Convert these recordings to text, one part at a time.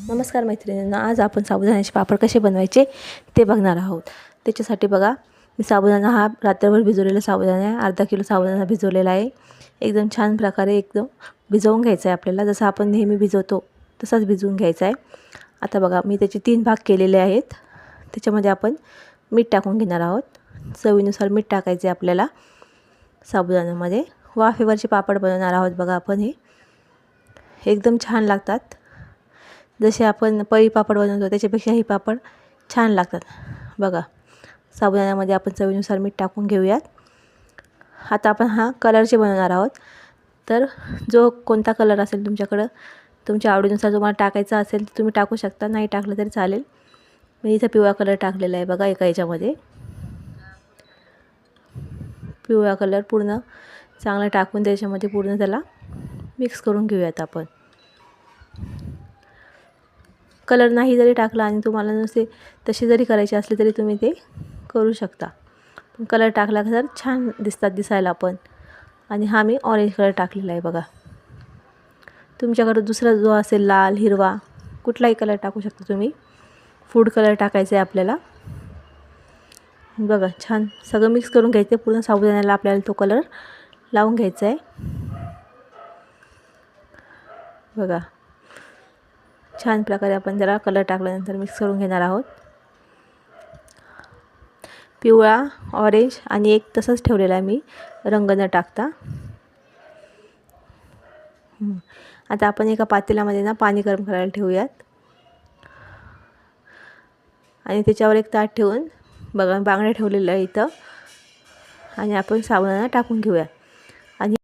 नमस्कार मैत्रिणींनो, आज आपण साबुदाण्याचे पापड कसे बनवायचे ते बघणार आहोत। त्याच्यासाठी बघा, मी साबुदाणा हा रात्रभर भिजवलेला साबुदाणा आहे। अर्धा किलो साबुदाणा भिजवलेला आहे। एकदम छान प्रकारे एकदम भिजवून घ्यायचा आहे आपल्याला, जसं आपण नेहमी भिजवतो तसाच भिजवून घ्यायचा आहे। आता बघा, मी त्याचे 3 भाग केलेले आहेत। त्याच्यामध्ये आपण मीठ टाकून घेणार आहोत। चवीनुसार मीठ टाकायचे आपल्याला साबुदाण्यामध्ये। वाफेवरचे पापड बनवणार आहोत बघा आपण। हे एकदम छान लागतात, जसे आपण पळी पापड बनवतो त्याच्यापेक्षा हे पापड छान लागतात बघा। साबुदाण्यामध्ये आपण चवीनुसार मीठ टाकून घेऊयात। आता आपण हा कलरचे बनवणार आहोत। तर जो कोणता कलर असेल तुमच्याकडं, तुमच्या आवडीनुसार तुम्हाला टाकायचा असेल तर तुम्ही टाकू शकता, नाही टाकलं तरी चालेल। मी इथं पिवळा कलर टाकलेला आहे बघा एका याच्यामध्ये। पिवळा कलर पूर्ण चांगला टाकून त्याच्यामध्ये पूर्ण त्याला मिक्स करून घेऊयात आपण। कलर नाही जरी टाकला आणि तुम्हाला नुसते तशी जरी करायची असली तरी तुम्ही ते करू शकता, पण कलर टाकला तर छान दिसतात दिसायला पण। आणि हा मी ऑरेंज कलर टाकलेला आहे बघा। तुमच्याकडे दुसरा जो असेल लाल, हिरवा, कुठलाही कलर टाकू शकता तुम्ही। फूड कलर टाकायचा आहे आपल्याला बघा। छान सगळं मिक्स करून घ्यायचं आहे। पूर्ण साबुदाण्याला आपल्याला तो कलर लावून घ्यायचा आहे बघा। छान प्रकारे आपण जरा कलर टाकल्यानंतर मिक्स करून घेणार आहोत। पिवळा, ऑरेंज आणि एक तसंच ठेवलेला आहे मी, रंग न टाकता। आता आपण एका पातेल्यामध्ये ना पाणी गरम करायला ठेवूयात आणि त्याच्यावर एक ताट ठेवून बघा बांगड्या ठेवलेल्या आहे इथं, आणि आपण साबुदाणा टाकून घेऊया। आणि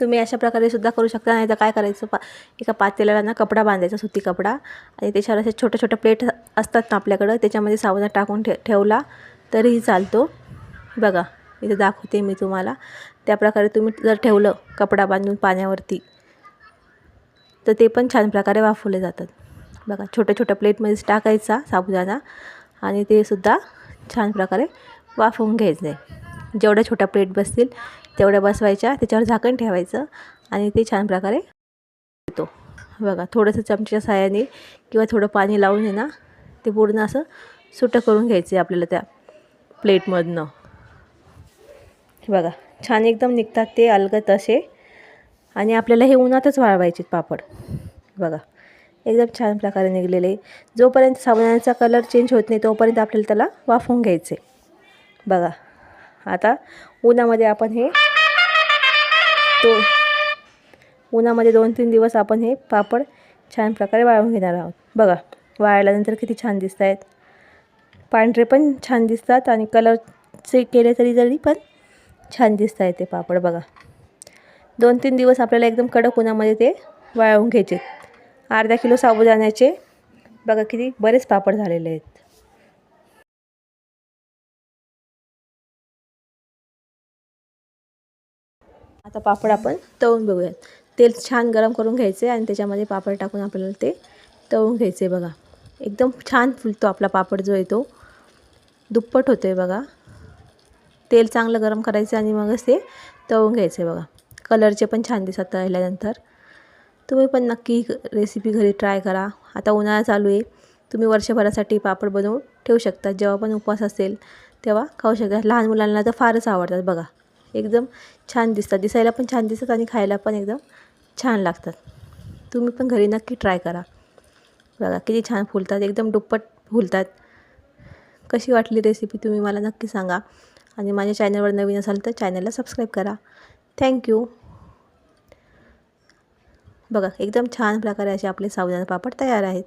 तुम्ही अशा प्रकारे सुद्धा करू शकता, नाही तर काय करायचं, एका पातेल्याला ना कपडा बांधायचा, सुती कपडा, आणि त्याच्यावर असे छोटे छोटे प्लेट असतात ना आपल्याकडं, त्याच्यामध्ये साबुदाणा टाकून ठेवला तरीही चालतो बघा। इथे दाखवते मी तुम्हाला। त्या प्रकारे तुम्ही जर ठेवलं कपडा बांधून पाण्यावरती तर ते पण छान प्रकारे वाफवले जातात बघा। छोट्या छोट्या प्लेटमध्ये टाकायचा साबुदाणा आणि ते सुद्धा छान प्रकारे वाफवून घ्यायचं आहे। जेवढ्या छोट्या प्लेट बसतील तेवढ्या बसवायच्या, त्याच्यावर झाकण ठेवायचं आणि ते छान प्रकारे येतो बघा। थोडंसं चमच्याच्या साहाय्याने किंवा थोडं पाणी लावून आहे ना, ते पूर्ण असं सुटं करून घ्यायचं आहे आपल्याला त्या प्लेटमधनं बघा। छान एकदम निघतात ते अलगद असे, आणि आपल्याला हे उन्हातच वाळवायचे पापड बघा। एकदम छान प्रकारे निघलेले। जोपर्यंत साबुदाण्याचा कलर चेंज होत नाही तोपर्यंत आपल्याला त्याला वाफवून घ्यायचे बघा। आता उन्हामध्ये आपण हे उन्हामध्ये 2-3 दिवस आपण हे पापड छान प्रकारे वाळवून घेणार आहोत बघा। वाळल्यानंतर किती छान दिसत आहेत, पांढरे पण छान दिसतात आणि कलरचे केले तरी पण छान दिसत आहेत ते पापड बघा। 2-3 दिवस आपल्याला एकदम कडक उन्हामध्ये ते वाळवून घ्यायचे। अर्धा किलो साबुदाण्याचे बघा किती बरेच पापड झालेले आहेत। आता पापड आपण तळून बघूयात। तेल छान गरम करून घ्यायचे आणि त्याच्यामध्ये पापड टाकून आपल्याला ते तळून घ्यायचे बघा। एकदम छान फुलतो आपला पापड जो आहे तो, दुप्पट होतो आहे बघा। तेल चांगलं गरम करायचं आणि मगच ते तळून घ्यायचे बघा। कलरचे पण छान दिसतात तळल्यानंतर। तुम्ही पण नक्की रेसिपी घरी ट्राय करा। आता उन्हाळा चालू आहे, तुम्ही वर्षभरासाठी पापड बनवून ठेवू शकता। जेव्हा पण उपवास असेल तेव्हा खाऊ शकता। लहान मुलांना तर फारच आवडतात बघा। एकदम छान दिसतात, दिसायला पण छान दिसतात आणि खायला पण एकदम छान लागतात। तुम्ही पण घरी नक्की ट्राय करा बघा। किती छान फुलतात, एकदम दुप्पट फुलतात। कशी वाटली रेसिपी तुम्ही मला नक्की सांगा, आणि माझ्या चॅनलवर नवीन असाल तर चॅनलला सबस्क्राईब करा। थँक्यू बघा। एकदम छान प्रकारे असे आपले साबुदाणा पापड तयार आहेत।